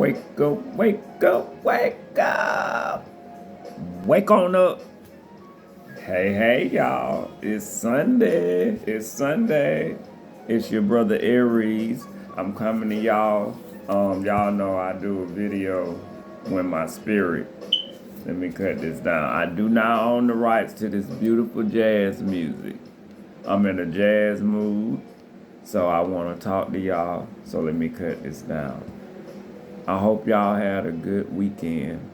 Wake up, wake up, wake up. Wake on up. Hey, y'all. It's Sunday. It's Sunday. It's your brother ARRIES. I'm coming to y'all. Y'all know I do a video when my spirit. Let me cut this down. I do not own the rights to this beautiful jazz music. I'm in a jazz mood, so I want to talk to y'all. So let me cut this down. I hope y'all had a good weekend.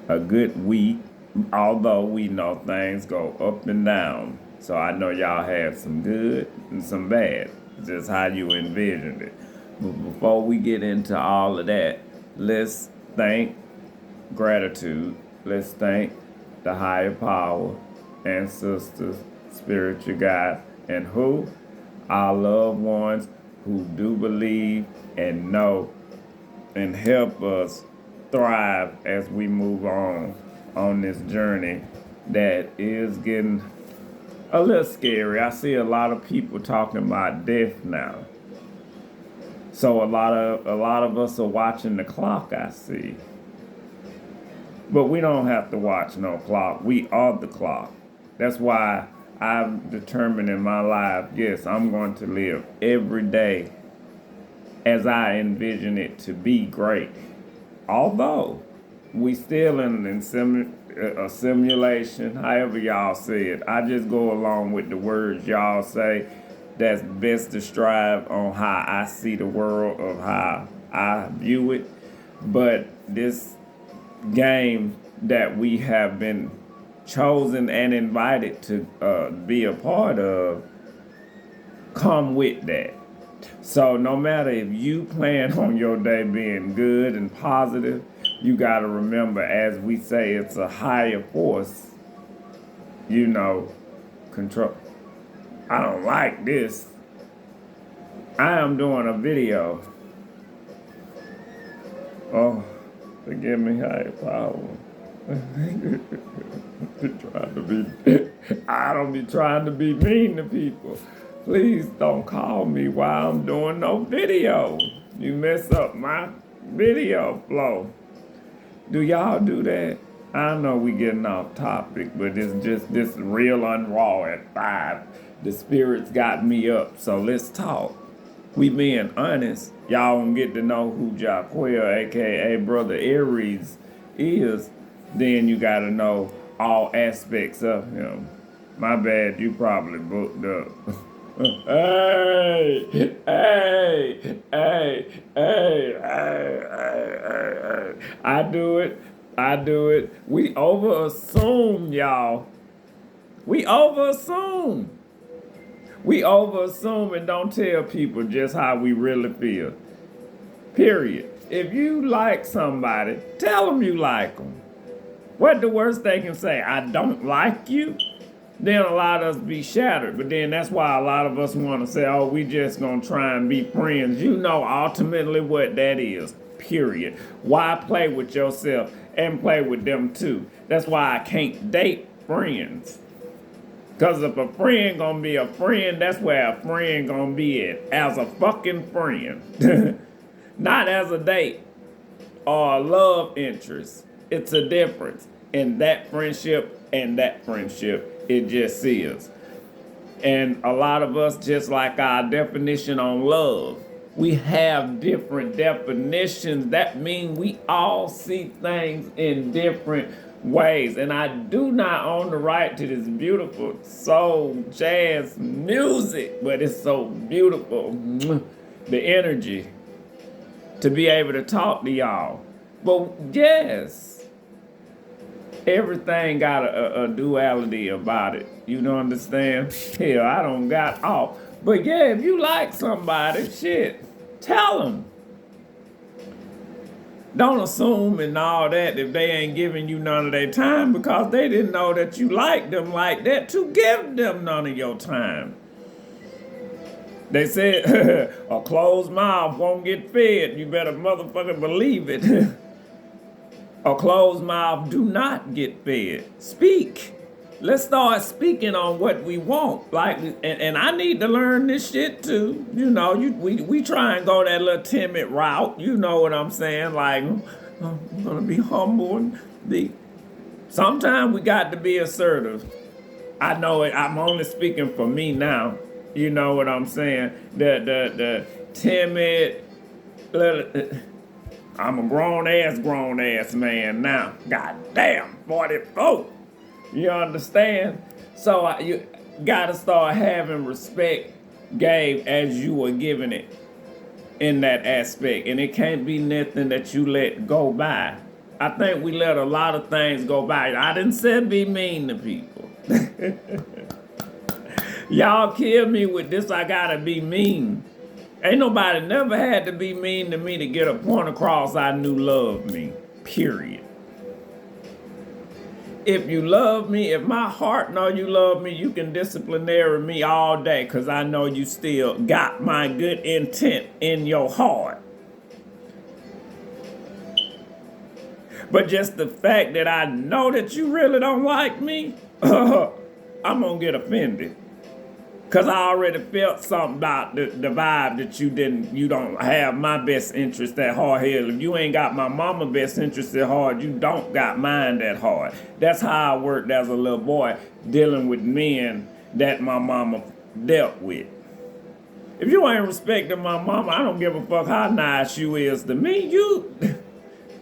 A good week, although we know things go up and down. So I know y'all had some good and some bad, just how you envisioned it. But before we get into all of that, let's thank gratitude. Let's thank the higher power, ancestors, spiritual guides, and who? Our loved ones who do believe and know and help us thrive as we move on this journey that is getting a little scary. I see a lot of people talking about death now. So a lot of us are watching the clock, I see. But we don't have to watch no clock. We are the clock. That's why I've determined in my life, yes, I'm going to live every day as I envision it to be great. Although we still in a simulation, however y'all say it. I just go along with the words y'all say. That's best to strive on how I see the world, of how I view it. But this game that we have been chosen and invited to be a part of come with that. So no matter if you plan on your day being good and positive, you got to remember, as we say, it's a higher force, control. I don't like this. I am doing a video. Oh, forgive me, higher power. I don't be trying to be mean to people. Please don't call me while I'm doing no video. You mess up my video flow. Do y'all do that? I know we getting off topic, but it's just this real and raw at 5. The spirits got me up, so let's talk. We being honest. Y'all gonna get to know who Jaquel, aka Brother ARRIES, is. Then you gotta know all aspects of him. My bad, you probably booked up. Hey. I do it. We over-assume, y'all. We over-assume and don't tell people just how we really feel. Period. If you like somebody, tell them you like them. What the worst they can say? I don't like you? Then a lot of us be shattered. But then that's why a lot of us want to say, oh, we just going to try and be friends. You know ultimately what that is. Period. Why play with yourself and play with them too? That's why I can't date friends. Because if a friend going to be a friend, that's where a friend going to be at. As a fucking friend. Not as a date or a love interest. It's a difference in that friendship and that friendship. It just is. And a lot of us, just like our definition on love, we have different definitions. That means we all see things in different ways. And I do not own the right to this beautiful soul jazz music, but it's so beautiful. The energy to be able to talk to y'all. But yes, everything got a duality about it. You don't understand? Hell, I don't got all. But yeah, if you like somebody, shit, tell them. Don't assume and all that if they ain't giving you none of their time because they didn't know that you like them like that to give them none of your time. They said a closed mouth won't get fed. You better motherfucking believe it. A closed mouth do not get fed. Speak. let's start speaking on what we want. Like, and I need to learn this shit too. You know, we try and go that little timid route. You know what I'm saying? Like, I'm gonna be humble and be. Sometimes we got to be assertive. I know it. I'm only speaking for me now. You know what I'm saying? The timid. I'm a grown ass man now. God damn, 44. You understand? So you gotta start having respect, Gabe, as you were giving it in that aspect. And it can't be nothing that you let go by. I think we let a lot of things go by. I didn't say be mean to people. Y'all kill me with this, I gotta be mean. Ain't nobody never had to be mean to me to get a point across I knew loved me. Period. If you love me, if my heart know you love me, you can disciplinary me all day because I know you still got my good intent in your heart. But just the fact that I know that you really don't like me, I'm going to get offended. Because I already felt something about the vibe that you don't have my best interest at heart. Hell, if you ain't got my mama best interest at heart, you don't got mine at heart. That's how I worked as a little boy, dealing with men that my mama dealt with. If you ain't respecting my mama, I don't give a fuck how nice you is to me.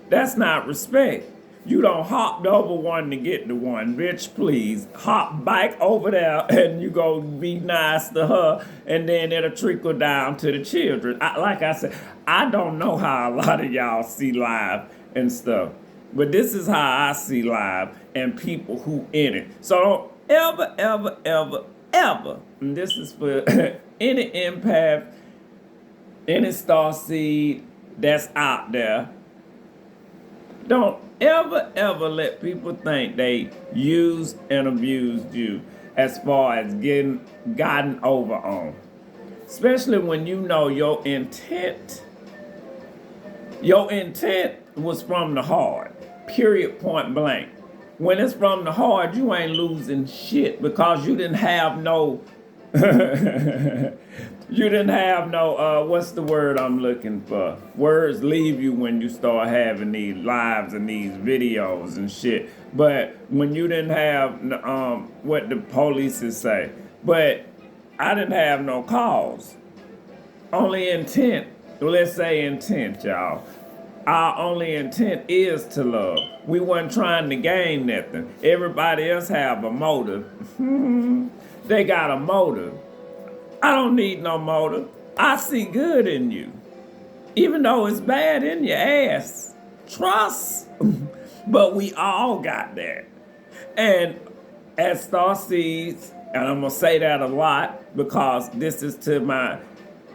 That's not respect. You don't hop over one to get the one, bitch, please. Hop back over there and you go be nice to her and then it'll trickle down to the children. Like I said, I don't know how a lot of y'all see live and stuff, but this is how I see live and people who in it. So don't ever, and this is for any empath, any starseed that's out there, don't ever let people think they used and abused you as far as gotten over on. Especially when you know your intent was from the heart. Period, point blank. When it's from the heart, you ain't losing shit because you didn't have no what's the word I'm looking for? Words leave you when you start having these lives and these videos and shit. But when you didn't have what the police say. But I didn't have no cause. Only intent. Let's say intent, y'all. Our only intent is to love. We wasn't trying to gain nothing. Everybody else have a motive. They got a motive. I don't need no motive. I see good in you. Even though it's bad in your ass. Trust. But we all got that. And as starseeds, and I'm going to say that a lot because this is to my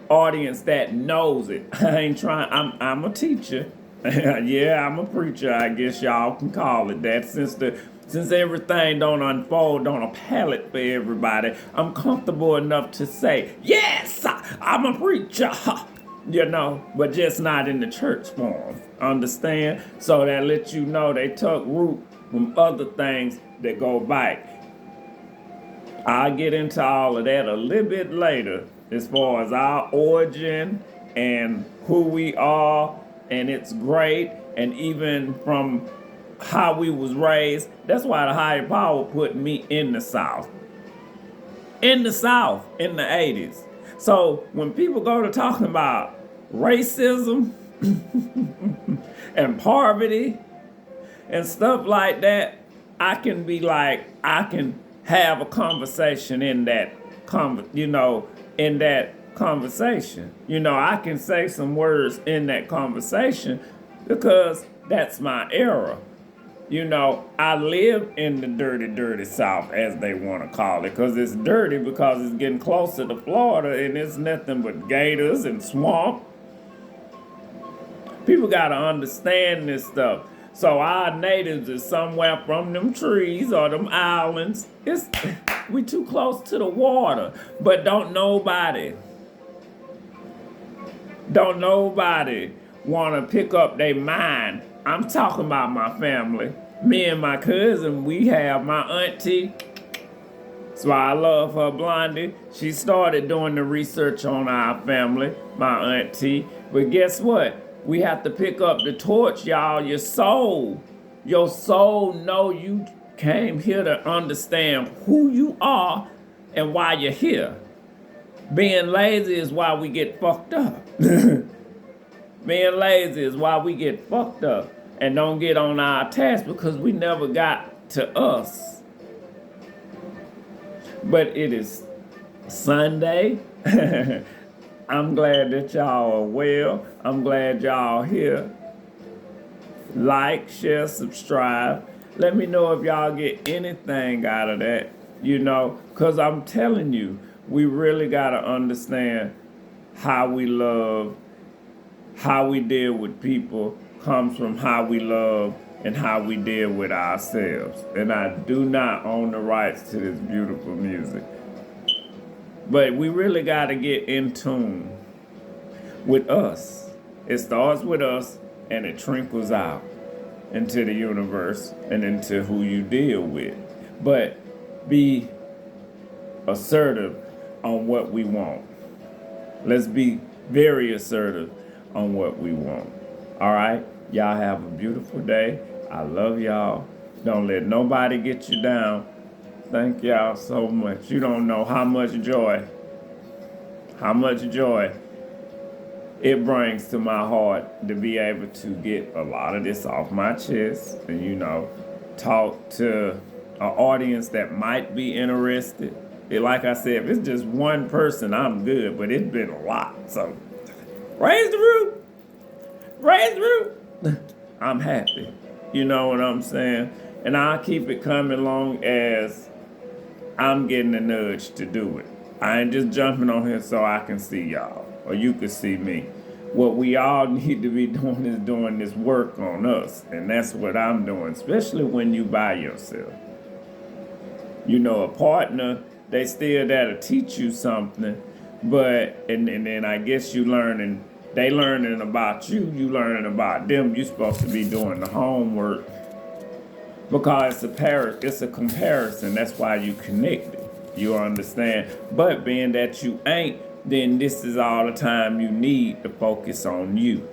audience that knows it. I ain't trying, I'm a teacher. Yeah, I'm a preacher, I guess y'all can call it that. Since everything don't unfold on a pallet for everybody, I'm comfortable enough to say, yes, I'm a preacher, you know, but just not in the church form, understand? So that lets you know they took root from other things that go back. I'll get into all of that a little bit later as far as our origin and who we are, and it's great, and even from how we was raised. That's why the higher power put me in the South. In the South, in the 80s. So when people go to talking about racism and poverty and stuff like that, I can be like, I can have a conversation in that, in that conversation. You know, I can say some words in that conversation because that's my era. You know, I live in the dirty South, as they want to call it, because it's dirty because it's getting closer to Florida and it's nothing but gators and swamp. People got to understand this stuff. So our natives is somewhere from them trees or them islands. We too close to the water, but don't nobody want to pick up their mind. I'm talking about my family. Me and my cousin, we have my auntie That's why I love her, Blondie. She started doing the research on our family, my auntie. But guess what? We have to pick up the torch, y'all. Your soul know you came here to understand who you are and why you're here. Being lazy is why we get fucked up. Being lazy is why we get fucked up and don't get on our task because we never got to us. But it is Sunday. I'm glad that y'all are well. I'm glad y'all here. Like, share, subscribe. Let me know if y'all get anything out of that, because I'm telling you, we really got to understand how we love, how we deal with people comes from how we love and how we deal with ourselves. And I do not own the rights to this beautiful music. But we really got to get in tune with us. It starts with us and it trickles out into the universe and into who you deal with. But be assertive on what we want. Let's be very assertive on what we want. All right? Y'all have a beautiful day. I love y'all. Don't let nobody get you down. Thank y'all so much. You don't know how much joy it brings to my heart to be able to get a lot of this off my chest and, talk to an audience that might be interested. Like I said, if it's just one person, I'm good, but it's been a lot. So raise the roof. I'm happy. You know what I'm saying? And I'll keep it coming long as I'm getting a nudge to do it. I ain't just jumping on here so I can see y'all or you can see me. What we all need to be doing is doing this work on us. And that's what I'm doing, especially when you by yourself. A partner, they still there to teach you something, but and then I guess they learning about you, you learning about them. You're supposed to be doing the homework because it's a comparison. That's why you connected. You understand? But being that you ain't, then this is all the time you need to focus on you.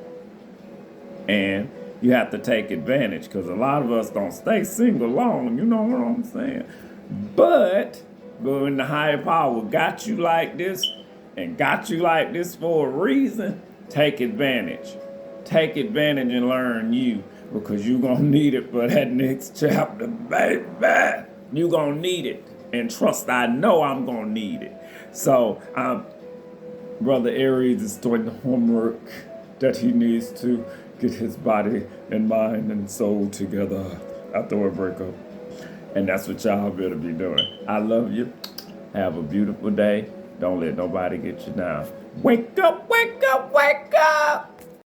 And you have to take advantage because a lot of us don't stay single long. You know what I'm saying? But when the higher power got you like this and got you like this for a reason, take advantage. Take advantage and learn you because you're going to need it for that next chapter, baby. You're going to need it. And trust, I know I'm going to need it. So, Brother Aries is doing the homework that he needs to get his body and mind and soul together after a breakup. And that's what y'all better be doing. I love you. Have a beautiful day. Don't let nobody get you down. Wake up, wake up, wake up!